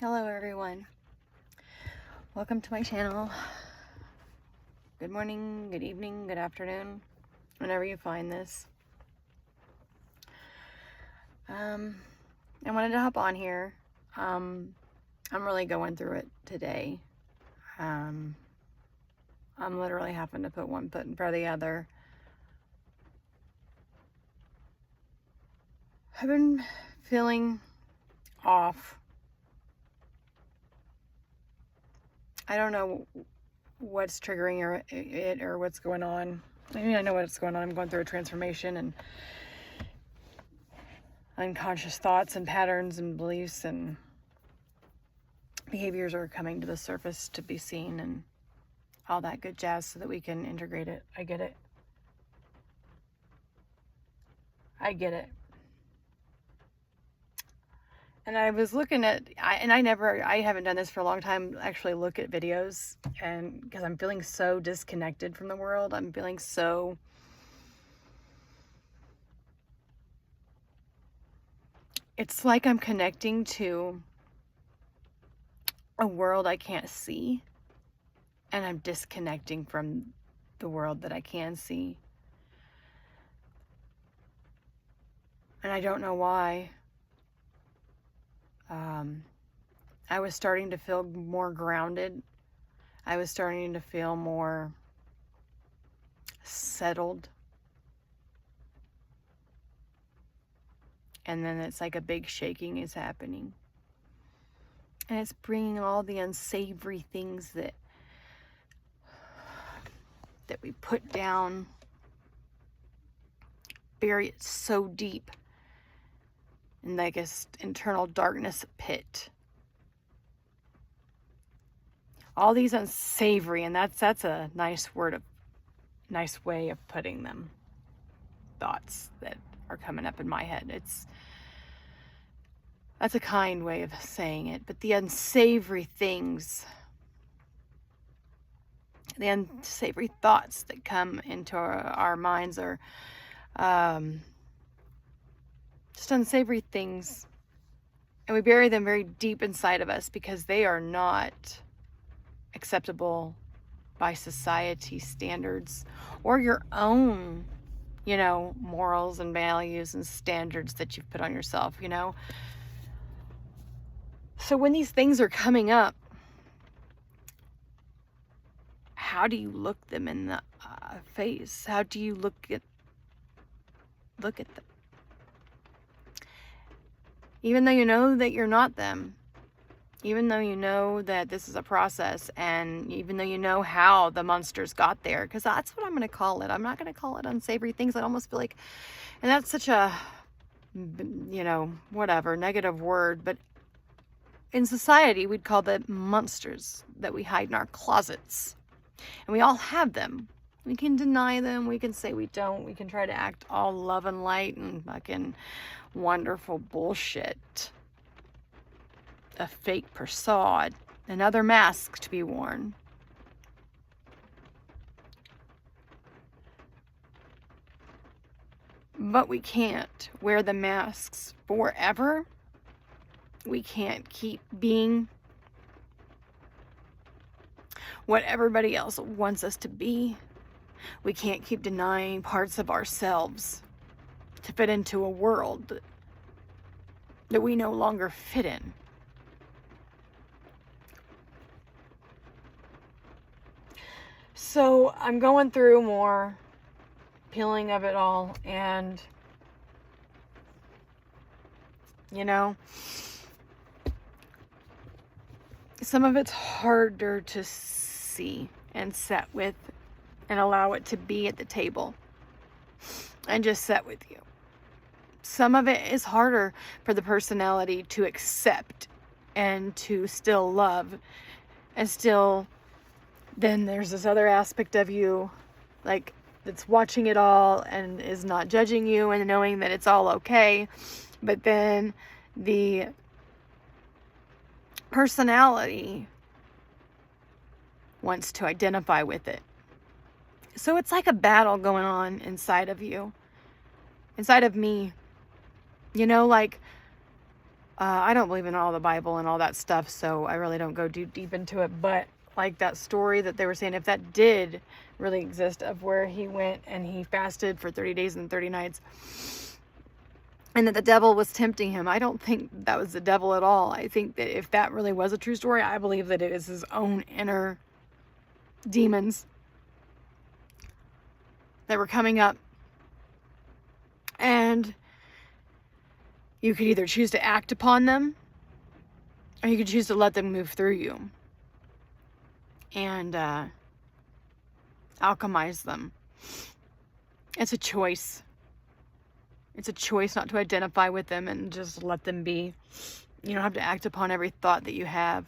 Hello everyone, welcome to my channel. Good morning, good evening, good afternoon, whenever you find this. I wanted to hop on here. I'm really going through it today. I'm literally having to put one foot in front of the other. I've been feeling off. I don't know what's triggering it or what's going on. I mean, I know what's going on. I'm going through a transformation, and unconscious thoughts and patterns and beliefs and behaviors are coming to the surface to be seen and all that good jazz so that we can integrate it. I get it. And I was looking at, I haven't done this for a long time, actually look at videos, and because I'm feeling so disconnected from the world. I'm feeling so, it's like I'm connecting to a world I can't see, and I'm disconnecting from the world that I can see. And I don't know why. I was starting to feel more grounded. I was starting to feel more settled. And then it's like a big shaking is happening. And it's bringing all the unsavory things that we put down, bury it so deep in like a internal darkness pit. All these unsavory, and that's a nice way of putting them. Thoughts that are coming up in my head. That's a kind way of saying it, but the unsavory things, the unsavory thoughts that come into our minds are just unsavory things, and we bury them very deep inside of us because they are not acceptable by society standards or your own, morals and values and standards that you've put on yourself, So when these things are coming up, how do you look them in the face? How do you look at them? Even though you know that you're not them, even though you know that this is a process, and even though you know how the monsters got there, because that's what I'm going to call it. I'm not going to call it unsavory things. I almost feel like, and that's such a, whatever, negative word, but in society, we'd call them monsters that we hide in our closets. And we all have them. We can deny them. We can say we don't. We can try to act all love and light and fucking wonderful bullshit. A fake facade. Another mask to be worn. But we can't wear the masks forever. We can't keep being what everybody else wants us to be. We can't keep denying parts of ourselves to fit into a world that we no longer fit in. So I'm going through more peeling of it all, and some of it's harder to see and sit with and allow it to be at the table and just sit with you. Some of it is harder for the personality to accept and to still love, and still, then there's this other aspect of you, like, that's watching it all and is not judging you and knowing that it's all okay. But then the personality wants to identify with it. So it's like a battle going on inside of you, inside of me. Like I don't believe in all the Bible and all that stuff, so I really don't go too deep into it. But like that story that they were saying, if that did really exist, of where he went and he fasted for 30 days and 30 nights, and that the devil was tempting him, I don't think that was the devil at all. I think that if that really was a true story, I believe that it is his own inner demons that were coming up. And you could either choose to act upon them, or you could choose to let them move through you and alchemize them. It's a choice. It's a choice not to identify with them and just let them be. You don't have to act upon every thought that you have.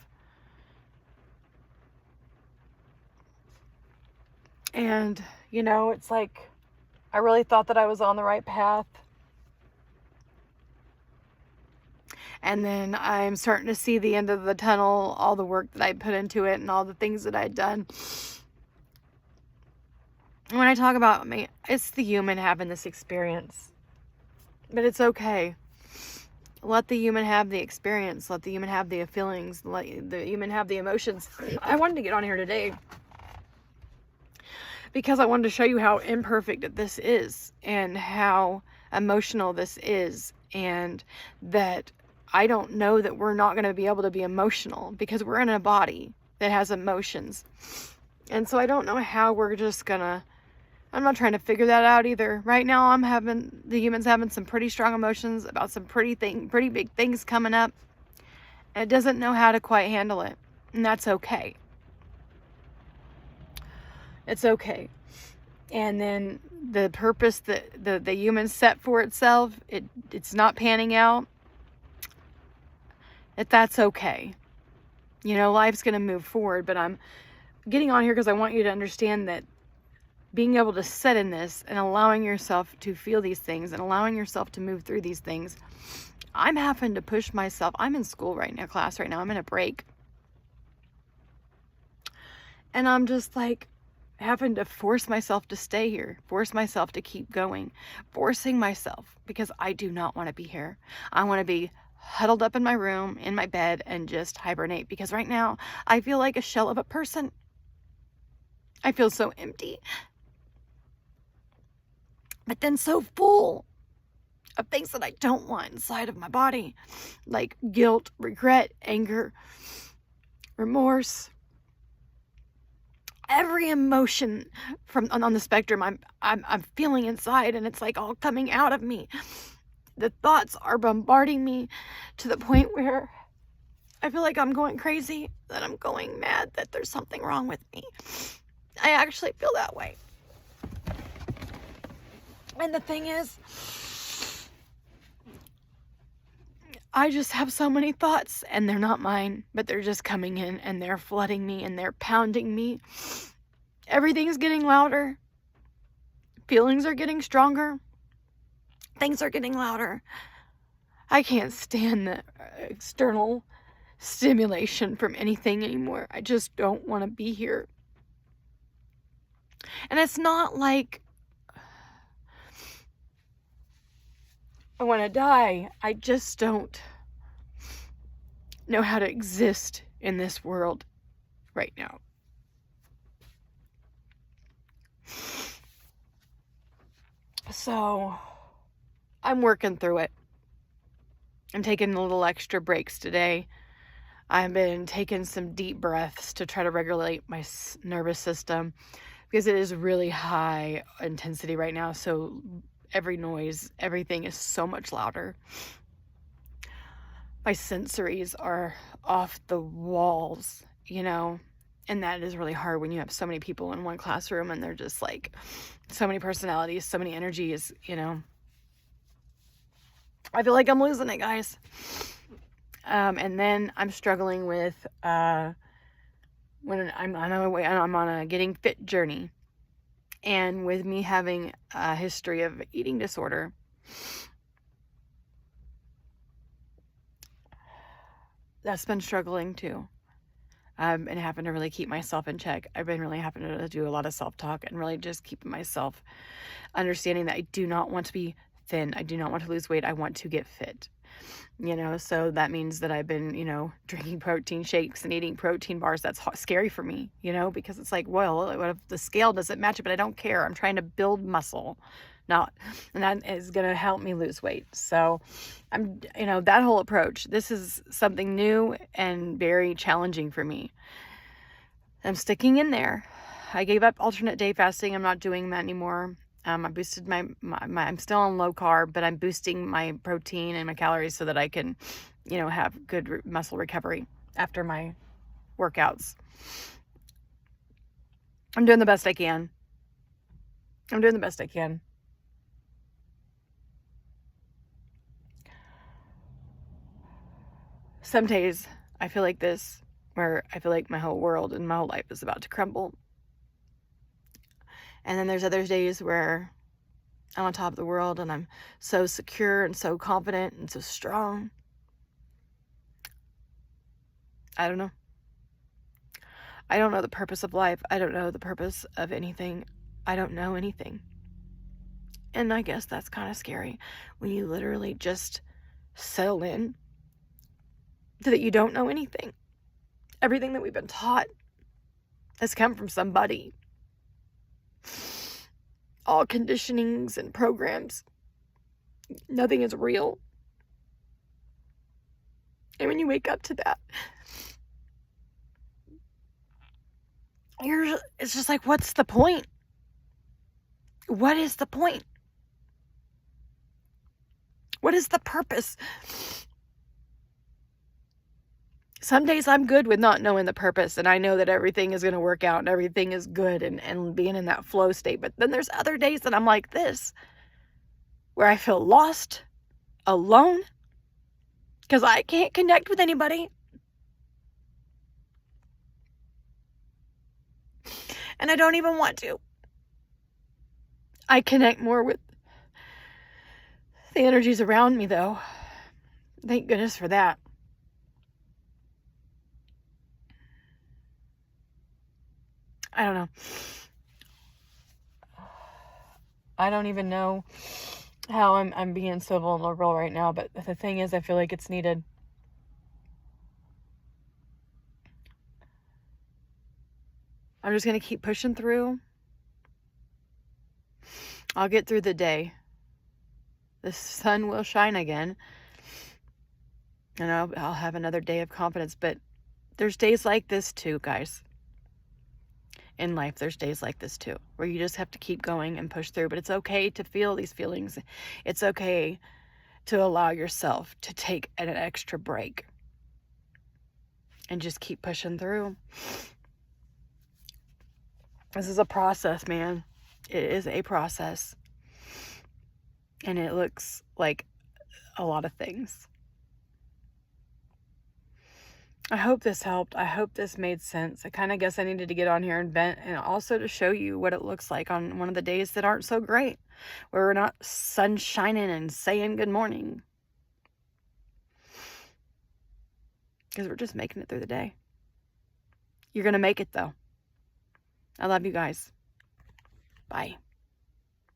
And, you know, it's like, I really thought that I was on the right path. And then I'm starting to see the end of the tunnel, all the work that I put into it and all the things that I'd done. When I talk about me, it's the human having this experience. But it's okay. Let the human have the experience. Let the human have the feelings. Let the human have the emotions. I wanted to get on here today because I wanted to show you how imperfect this is and how emotional this is, and that I don't know that we're not going to be able to be emotional because we're in a body that has emotions. And so I don't know how we're just going to, I'm not trying to figure that out either. Right now the humans having some pretty strong emotions about some pretty big things coming up. And it doesn't know how to quite handle it. And that's okay. It's okay. And then the purpose that the human set for itself, it's not panning out. That's okay. You know, life's going to move forward, but I'm getting on here because I want you to understand that being able to sit in this and allowing yourself to feel these things and allowing yourself to move through these things, I'm having to push myself. I'm in school right now, class right now. I'm in a break. And I'm just like having to force myself to stay here, force myself to keep going, forcing myself because I do not want to be here. I want to be huddled up in my room, in my bed, and just hibernate, because right now I feel like a shell of a person. I feel so empty, but then so full of things that I don't want inside of my body, like guilt, regret, anger, remorse, every emotion from on the spectrum I'm feeling inside, and it's like all coming out of me. The thoughts are bombarding me to the point where I feel like I'm going crazy, that I'm going mad, that there's something wrong with me. I actually feel that way. And the thing is, I just have so many thoughts, and they're not mine, but they're just coming in and they're flooding me and they're pounding me. Everything's getting louder. Feelings are getting stronger. Things are getting louder. I can't stand the external stimulation from anything anymore. I just don't want to be here. And it's not like I want to die. I just don't know how to exist in this world right now. So I'm working through it. I'm taking a little extra breaks today. I've been taking some deep breaths to try to regulate my nervous system, because it is really high intensity right now. So every noise, everything is so much louder. My sensories are off the walls, you know, and that is really hard when you have so many people in one classroom and they're just like so many personalities, so many energies, you know. I feel like I'm losing it, guys. And then I'm struggling with when I'm on a getting fit journey, and with me having a history of eating disorder, that's been struggling too. I've been having to really keep myself in check. I've been really having to do a lot of self-talk and really just keeping myself understanding that I do not want to be thin. I do not want to lose weight. I want to get fit. So that means that I've been, drinking protein shakes and eating protein bars. That's scary for me, because it's like, well, what if the scale doesn't match it? But I don't care. I'm trying to build muscle, and that is going to help me lose weight. So that whole approach, this is something new and very challenging for me. I'm sticking in there. I gave up alternate day fasting. I'm not doing that anymore. I boosted I'm still on low carb, but I'm boosting my protein and my calories so that I can, have good muscle recovery after my workouts. I'm doing the best I can. Some days I feel like this, where I feel like my whole world and my whole life is about to crumble. And then there's other days where I'm on top of the world and I'm so secure and so confident and so strong. I don't know. I don't know the purpose of life. I don't know the purpose of anything. I don't know anything. And I guess that's kind of scary when you literally just settle in so that you don't know anything. Everything that we've been taught has come from somebody. All conditionings and programs. Nothing is real. And when you wake up to that, it's just like, what's the point? What is the point? What is the purpose? Some days I'm good with not knowing the purpose, and I know that everything is going to work out and everything is good and being in that flow state. But then there's other days that I'm like this, where I feel lost, alone, because I can't connect with anybody. And I don't even want to. I connect more with the energies around me, though. Thank goodness for that. I don't know. I don't even know how I'm being so vulnerable right now, but the thing is, I feel like it's needed. I'm just going to keep pushing through. I'll get through the day. The sun will shine again. And I'll have another day of confidence. But there's days like this too, guys. In life, there's days like this too, where you just have to keep going and push through. But it's okay to feel these feelings. It's okay to allow yourself to take an extra break and just keep pushing through. This is a process, man. It is a process. And it looks like a lot of things. I hope this helped. I hope this made sense. I kind of guess I needed to get on here and vent, and also to show you what it looks like on one of the days that aren't so great, where we're not sun shining and saying good morning. Because we're just making it through the day. You're going to make it, though. I love you guys. Bye.